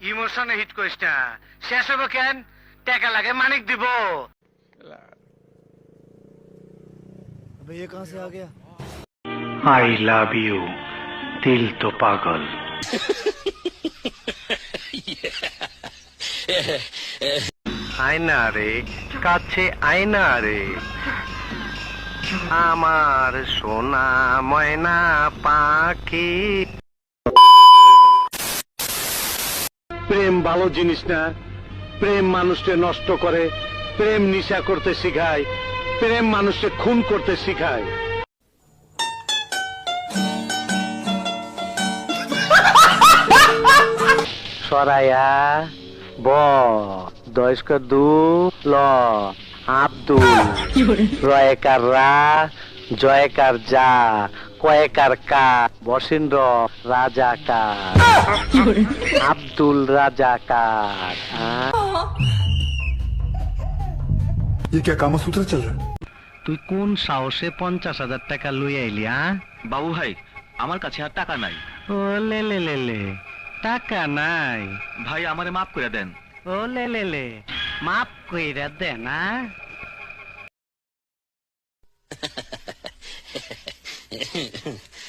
ইমোশনে hit করিস না, শেষ হবো কেন? টাকা লাগে মানিক দিব। अबे ये कहां से आ गया? आई लव यू, दिल तो पागल। আয়না রে, কাছে আয়না রে, আমার সোনা ময়না পাখি। প্রেম ভালো জিনিস না, প্রেম মানুষকে নষ্ট করে, প্রেম নিশা করতে শিখায়, প্রেম মানুষকে খুন করতে শিখায়। সরায়া ব দয়স্ক দু ল আব্দুল রয়কার রা জয়কার যা কয়েকার কা বসিন্দ্র রাজাকার আব্দুল রাজাকার। ये क्या कामसूत्र चल रहा है? তুই কোন সাহসে 50,000 টাকা লই আইলি? বাবু ভাই, আমার কাছে আর টাকা নাই। ও লে লে লে লে, টাকা নাই? ভাই আমারে মাফ করে দেন। ও লে লে লে, মাফ কইরা দে না।